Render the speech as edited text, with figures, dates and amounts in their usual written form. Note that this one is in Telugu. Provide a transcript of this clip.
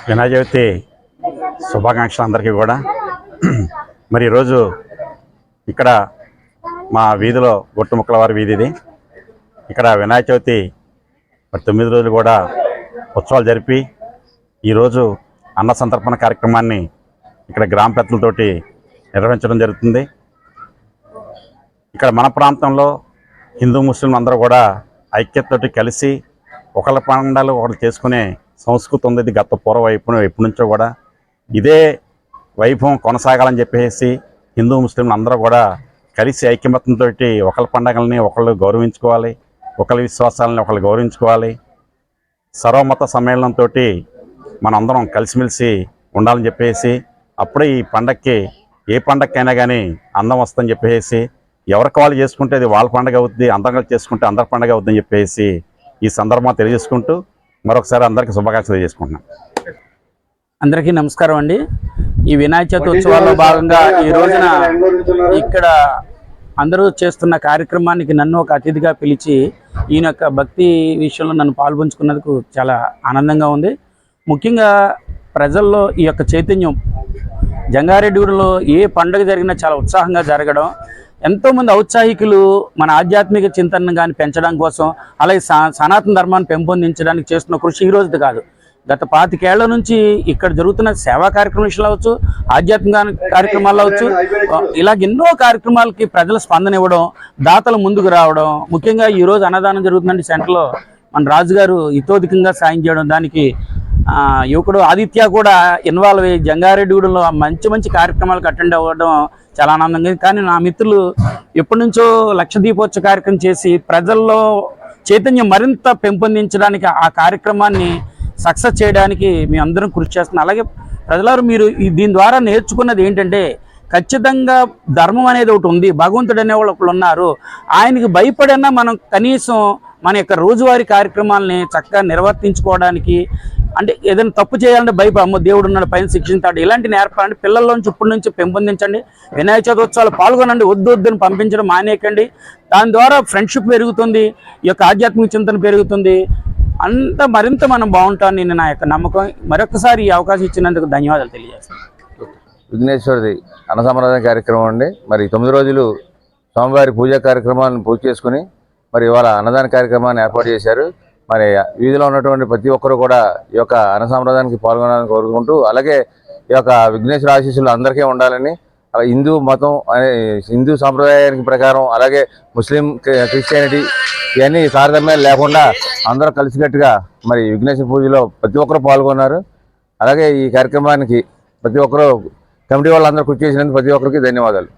వినాయక చవితి శుభాకాంక్షలు అందరికీ కూడా. మరి ఈరోజు ఇక్కడ మా వీధిలో గొట్టుముక్కల వారి వీధి ఇది. ఇక్కడ వినాయక చవితి మరి 9 రోజులు కూడా ఉత్సవాలు జరిపి ఈరోజు అన్న సంతర్పణ కార్యక్రమాన్ని ఇక్కడ గ్రామ పెద్దలతోటి నిర్వహించడం జరుగుతుంది. ఇక్కడ మన ప్రాంతంలో హిందూ ముస్లింలు అందరూ కూడా ఐక్యతతోటి కలిసి ఒకళ్ళ పండాలు ఒకళ్ళు చేసుకునే సంస్కృతి ఉంది. ఇది గత పూర్వవైపు ఎప్పటి నుంచో కూడా ఇదే వైభవం కొనసాగాలని చెప్పేసి హిందూ ముస్లింలు అందరూ కూడా కలిసి ఐక్యమత్యంతో ఒకళ్ళ పండగల్ని ఒకళ్ళు గౌరవించుకోవాలి, ఒకళ్ళ విశ్వాసాలని ఒకళ్ళు గౌరవించుకోవాలి. సర్వమత సమ్మేళనంతో మనందరం కలిసిమెలిసి ఉండాలని చెప్పేసి అప్పుడే ఈ పండగకి ఏ పండగకైనా కానీ అందం వస్తుందని చెప్పేసి ఎవరికి వాళ్ళు చేసుకుంటే అది వాళ్ళ పండగ అవుద్ది, అందరం కలిసి చేసుకుంటే అందరి పండగ అవుద్దని చెప్పేసి ఈ సందర్భంగా తెలియజేసుకుంటూ మరొకసారి అందరికీ శుభాకాంక్షలు తెలియజేసుకుంటున్నాం. అందరికీ నమస్కారం అండి. ఈ వినాయక చవితి ఉత్సవాల్లో భాగంగా ఈ రోజున ఇక్కడ అందరూ చేస్తున్న కార్యక్రమానికి నన్ను ఒక అతిథిగా పిలిచి ఈయన యొక్క భక్తి విషయంలో నన్ను పాల్పంచుకున్నందుకు చాలా ఆనందంగా ఉంది. ముఖ్యంగా ప్రజల్లో ఈ యొక్క చైతన్యం జంగారెడ్డిగూడలో ఏ పండుగ జరిగినా చాలా ఉత్సాహంగా జరగడం, ఎంతోమంది ఔత్సాహికులు మన ఆధ్యాత్మిక చింతనను కానీ పెంచడం కోసం, అలాగే సనాతన ధర్మాన్ని పెంపొందించడానికి చేస్తున్న కృషి ఈ రోజుది కాదు, గత 25 ఏళ్ల నుంచి ఇక్కడ జరుగుతున్న సేవా కార్యక్రమం విషయాలు అవచ్చు, ఆధ్యాత్మిక కార్యక్రమాలు అవచ్చు, ఇలాగ ఎన్నో కార్యక్రమాలకి ప్రజల స్పందన ఇవ్వడం, దాతలు ముందుకు రావడం. ముఖ్యంగా ఈరోజు అన్నదానం జరుగుతుందండి సెంటర్లో, మన రాజుగారు ఇతోధికంగా సాయం చేయడం, దానికి యువకుడు ఆదిత్య కూడా ఇన్వాల్వ్ అయ్యి జంగారెడ్డిగూడెంలో మంచి మంచి కార్యక్రమాలకు అటెండ్ అవ్వడం చాలా ఆనందంగా. కానీ నా మిత్రులు ఎప్పటి నుంచో లక్ష దీపోత్సవ కార్యక్రమం చేసి ప్రజల్లో చైతన్యం మరింత పెంపొందించడానికి, ఆ కార్యక్రమాన్ని సక్సెస్ చేయడానికి మీ అందరం కృషి చేస్తున్నాం. అలాగే ప్రజలారు మీరు దీని ద్వారా నేర్చుకున్నది ఏంటంటే, ఖచ్చితంగా ధర్మం అనేది ఒకటి ఉంది, భగవంతుడు అనేవాళ్ళు ఒకళ్ళు ఉన్నారు, ఆయనకి భయపడన్నా మనం కనీసం మన యొక్క రోజువారీ కార్యక్రమాలని చక్కగా నిర్వర్తించుకోవడానికి, అంటే ఏదైనా తప్పు చేయాలంటే భయపడమ్మ దేవుడు ఉన్నాడు పైన శిక్షించాడు, ఇలాంటి నేర్పాలంటే పిల్లల్లోంచి ఇప్పటి నుంచి పెంపొందించండి. వినాయక చవితి ఉత్సవాలు పాల్గొనండి, వద్దని పంపించడం మానేయకండి. దాని ద్వారా ఫ్రెండ్షిప్ పెరుగుతుంది, ఈ యొక్క ఆధ్యాత్మిక చింతన పెరుగుతుంది, మరింత మనం బాగుంటామని నేను నా యొక్క నమ్మకం. మరొకసారి ఈ అవకాశం ఇచ్చినందుకు ధన్యవాదాలు తెలియజేస్తాను. విఘ్నేశ్వరది అన్నసంప్రదాయ కార్యక్రమం అండి. మరి 9 రోజులు స్వామివారి పూజా కార్యక్రమాలను పూర్తి చేసుకుని మరి ఇవాళ అన్నదాన కార్యక్రమాన్ని ఏర్పాటు చేశారు. మరి వీధిలో ఉన్నటువంటి ప్రతి ఒక్కరు కూడా ఈ యొక్క అన్నసంప్రదాయానికి పాల్గొనాలని కోరుకుంటూ, అలాగే ఈ యొక్క విఘ్నేశ్వర ఆశీస్సులు అందరికీ ఉండాలని, హిందూ మతం హిందూ సాంప్రదాయానికి ప్రకారం, అలాగే ముస్లిం క్రిస్టియానిటీ ఇవన్నీ తారతమ్యాలు లేకుండా అందరూ కలిసికట్టుగా మరి విఘ్నేశ్వర పూజలో ప్రతి ఒక్కరు పాల్గొన్నారు. అలాగే ఈ కార్యక్రమానికి ప్రతి ఒక్కరు కమిటీ వాళ్ళందరూ కృషి చేసినందుకు ప్రతి ఒక్కరికి ధన్యవాదాలు.